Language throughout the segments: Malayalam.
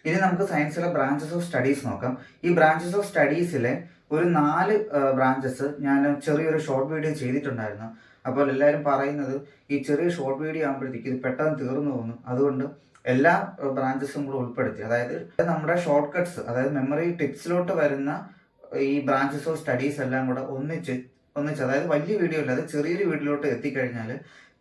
ഇനി നമുക്ക് സയൻസിലെ ബ്രാഞ്ചസ് ഓഫ് സ്റ്റഡീസ് നോക്കാം. ഈ ബ്രാഞ്ചസ് ഓഫ് സ്റ്റഡീസിലെ ഒരു 4 ബ്രാഞ്ചസ് ഞാൻ ചെറിയൊരു ഷോർട്ട് വീഡിയോ ചെയ്തിട്ടുണ്ടായിരുന്നു. അപ്പോൾ എല്ലാവരും പറയുന്നത് ഈ ചെറിയ ഷോർട്ട് വീഡിയോ ആകുമ്പോഴത്തേക്ക് ഇത് പെട്ടെന്ന് തീർന്നു പോകുന്നു. അതുകൊണ്ട് എല്ലാ ബ്രാഞ്ചസും കൂടെ ഉൾപ്പെടുത്തി, അതായത് നമ്മുടെ ഷോർട്ട് കട്ട്സ്, അതായത് മെമ്മറി ടിപ്സിലോട്ട് വരുന്ന ഈ ബ്രാഞ്ചസ് ഓഫ് സ്റ്റഡീസ് എല്ലാം കൂടെ ഒന്നിച്ച് അതായത് വലിയ വീഡിയോ അല്ലാതെ ചെറിയൊരു വീഡിയോയിലോട്ട് എത്തിക്കഴിഞ്ഞാൽ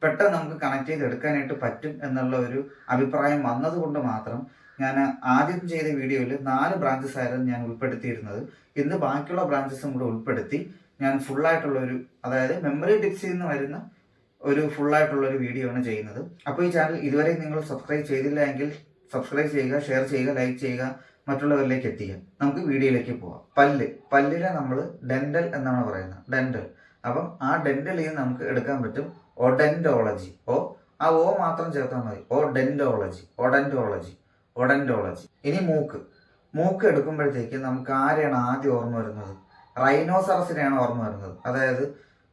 പെട്ടെന്ന് നമുക്ക് കണക്ട് ചെയ്ത് എടുക്കാനായിട്ട് പറ്റും എന്നുള്ള ഒരു അഭിപ്രായം വന്നതുകൊണ്ട് മാത്രം ഞാൻ ആദ്യം ചെയ്ത വീഡിയോയിൽ 4 ബ്രാഞ്ചസ് ആയിരുന്നു ഞാൻ ഉൾപ്പെടുത്തിയിരുന്നത്. ഇന്ന് ബാക്കിയുള്ള ബ്രാഞ്ചസും കൂടെ ഉൾപ്പെടുത്തി ഞാൻ ഫുള്ളായിട്ടുള്ളൊരു, അതായത് മെമ്മറി ടിപ്സിൽ നിന്ന് വരുന്ന ഒരു ഫുള്ളായിട്ടുള്ളൊരു വീഡിയോ ആണ് ചെയ്യുന്നത്. അപ്പോൾ ഈ ചാനൽ ഇതുവരെ നിങ്ങൾ സബ്സ്ക്രൈബ് ചെയ്തില്ല എങ്കിൽ സബ്സ്ക്രൈബ് ചെയ്യുക, ഷെയർ ചെയ്യുക, ലൈക്ക് ചെയ്യുക, മറ്റുള്ളവരിലേക്ക് എത്തിക്കുക. നമുക്ക് വീഡിയോയിലേക്ക് പോവാം. പല്ലിനെ നമ്മൾ ഡെന്റൽ എന്നാണ് പറയുന്നത്, ഡെന്റൽ. അപ്പം ആ ഡെന്റലിൽ നമുക്ക് എടുക്കാൻ പറ്റും ഒഡെന്റോളജി. ആ ഓ മാത്രം ചേർത്താൽ മതി. ഒഡെന്റോളജി. ഇനി മൂക്ക് എടുക്കുമ്പോഴത്തേക്ക് നമുക്ക് ആരെയാണ് ആദ്യം ഓർമ്മ വരുന്നത്? റൈനോസറസിനെയാണ് ഓർമ്മ വരുന്നത്. അതായത്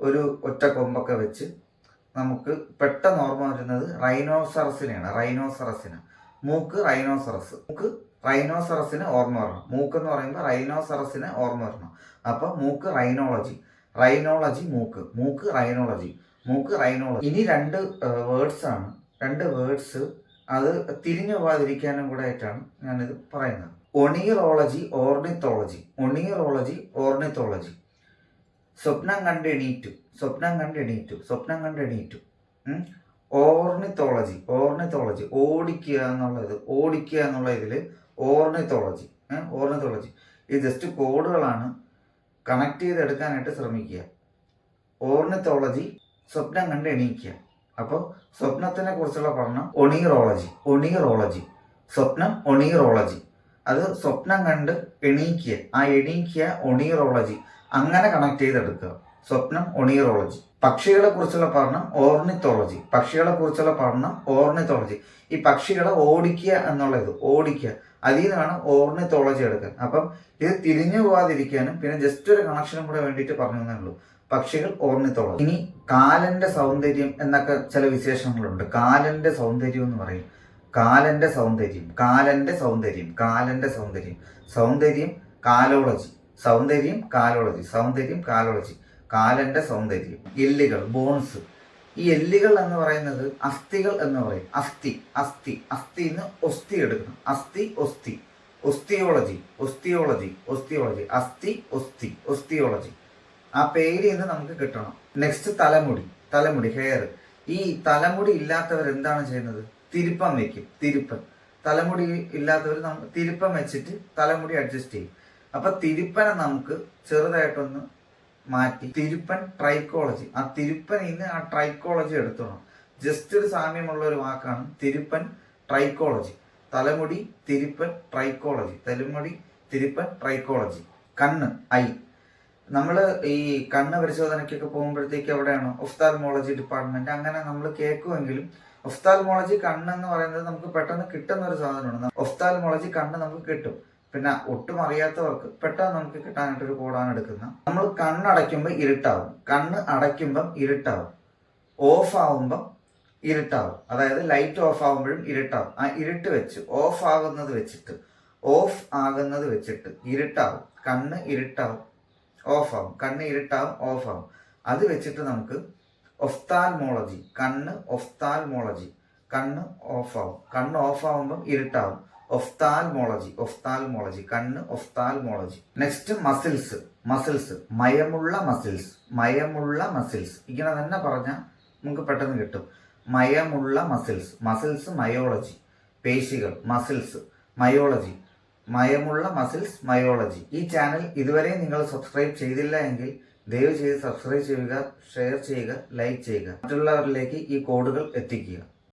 ഒരു ഒറ്റ കൊമ്പൊക്കെ വെച്ച് നമുക്ക് പെട്ടെന്ന് ഓർമ്മ വരുന്നത് റൈനോസറസിന്. മൂക്ക് റൈനോസറസിന് ഓർമ്മ വരണം. മൂക്ക് എന്ന് പറയുമ്പോൾ റൈനോസറസിന് ഓർമ്മ വരണം. അപ്പൊ മൂക്ക് റൈനോളജി, മൂക്ക് റൈനോളജി. ഇനി 2 വേർഡ്സ് ആണ്. 2 വേർഡ്സ് അത് തിരിഞ്ഞു പോകാതിരിക്കാനും കൂടെ ആയിട്ടാണ് ഞാനിത് പറയുന്നത്. ഒണിയറോളജി, ഓർണിത്തോളജി. സ്വപ്നം കണ്ട് എണീറ്റു. ഓർണിത്തോളജി, ഓടിക്കുക എന്നുള്ള ഇതില് ഓർണിത്തോളജി. ഇത് ജസ്റ്റ് കോഡുകളാണ്, കണക്ട് ചെയ്തെടുക്കാനായിട്ട് ശ്രമിക്കുക. ഓർണിത്തോളജി, സ്വപ്നം കണ്ട് എണീക്കുക. അപ്പോൾ സ്വപ്നത്തിനെ കുറിച്ചുള്ള പഠനം ഒണിയറോളജി. സ്വപ്നം ഒണിയറോളജി. അത് സ്വപ്നം കണ്ട് എണീക്കുക, ആ എണീക്കുക ഒണിയറോളജി. അങ്ങനെ കണക്ട് ചെയ്തെടുക്കുക. സ്വപ്നം ഒണിയറോളജി. പക്ഷികളെ കുറിച്ചുള്ള പഠനം ഓർണിത്തോളജി. ഈ പക്ഷികളെ ഓടിക്കുക എന്നുള്ളത്, അതിൽ നിന്നാണ് ഓർണിത്തോളജി എടുക്കാൻ. അപ്പം ഇത് തിരിഞ്ഞു പോകാതിരിക്കാനും പിന്നെ ജസ്റ്റ് ഒരു കണക്ഷനും കൂടെ വേണ്ടിയിട്ട് പറഞ്ഞു തന്നേ ഉള്ളൂ. പക്ഷികൾ ഓർണിത്തോളജി. ഇനി കാലന്റെ സൗന്ദര്യം എന്നൊക്കെ ചില വിശേഷങ്ങളുണ്ട്. കാലന്റെ സൗന്ദര്യം എന്ന് പറയും. കാലന്റെ സൗന്ദര്യം, കാലോളജി. കാലന്റെ സൗന്ദര്യം. എല്ലുകൾ, ബോൺസ്. ഈ എല്ലുകൾ എന്ന് പറയുന്നത് അസ്ഥികൾ എന്ന് പറയും. അസ്ഥിന്ന് ഒസ്തി എടുക്കണം. ഒസ്തിയോളജി. ആ പേര് ഇന്ന് നമുക്ക് കിട്ടണം. നെക്സ്റ്റ് തലമുടി, ഹെയർ. ഈ തലമുടി ഇല്ലാത്തവർ എന്താണ് ചെയ്യുന്നത്? തിരുപ്പം വെക്കും. തലമുടി ഇല്ലാത്തവർ തിരുപ്പം വെച്ചിട്ട് തലമുടി അഡ്ജസ്റ്റ് ചെയ്യും. അപ്പൊ തിരുപ്പനെ നമുക്ക് ചെറുതായിട്ടൊന്ന് മാറ്റി തിരുപ്പൻ ട്രൈക്കോളജി. ആ തിരുപ്പൻ ഇന്ന് ആ ട്രൈക്കോളജി എടുത്തോണം. ജസ്റ്റ് ഒരു സാമ്യമുള്ള ഒരു വാക്കാണ് തിരുപ്പൻ ട്രൈക്കോളജി. തലമുടി തിരുപ്പൻ ട്രൈക്കോളജി. കണ്ണ്, ഐ. നമ്മൾ ഈ കണ്ണ് പരിശോധനയ്ക്കൊക്കെ പോകുമ്പോഴത്തേക്ക് എവിടെയാണ് ഒഫ്താൽമോളജി ഡിപ്പാർട്ട്മെന്റ്, അങ്ങനെ നമ്മൾ കേൾക്കുമെങ്കിലും ഒഫ്താൽമോളജി കണ്ണെന്ന് പറയുന്നത് നമുക്ക് പെട്ടെന്ന് കിട്ടുന്ന ഒരു സാധനമാണ്. ഒഫ്താൽമോളജി കണ്ണ് നമുക്ക് കിട്ടും. പിന്നെ ഒട്ടും അറിയാത്തവർക്ക് പെട്ടെന്ന് നമുക്ക് കിട്ടാനായിട്ടൊരു കോഡാണ് എടുക്കുന്നത്. നമ്മൾ കണ്ണടയ്ക്കുമ്പോൾ ഇരുട്ടാവും, ഓഫ് ആവുമ്പം ഇരുട്ടാവും. അതായത് ലൈറ്റ് ഓഫ് ആവുമ്പോഴും ഇരുട്ടാവും. ആ ഇരുട്ട് വെച്ച് ഓഫ് ആകുന്നത് വെച്ചിട്ട് ഇരുട്ടാവും. കണ്ണ് ഇരുട്ടാവും, ഓഫ് ആവും. അത് വെച്ചിട്ട് നമുക്ക് ഒഫ്താൽമോളജി, കണ്ണ് ഓഫ് ആവും. കണ്ണ് ഓഫ് ആവുമ്പം ഇരുട്ടാവും. ഒഫ്താൽമോളജി. Next muscles. മയമുള്ള മസിൽസ്. ഇങ്ങനെ തന്നെ പറഞ്ഞാൽ നമുക്ക് പെട്ടെന്ന് കിട്ടും. മയമുള്ള മസിൽസ് മയോളജി. പേശികൾ, മയോളജി. മയമുള്ള മയോളജി. ഈ ചാനൽ ഇതുവരെ നിങ്ങൾ സബ്സ്ക്രൈബ് ചെയ്തില്ല എങ്കിൽ ദയവ് ചെയ്ത് സബ്സ്ക്രൈബ് ചെയ്യുക, ഷെയർ ചെയ്യുക, ലൈക്ക് ചെയ്യുക. മറ്റുള്ളവരിലേക്ക് ഈ കോഡുകൾ എത്തിക്കുക.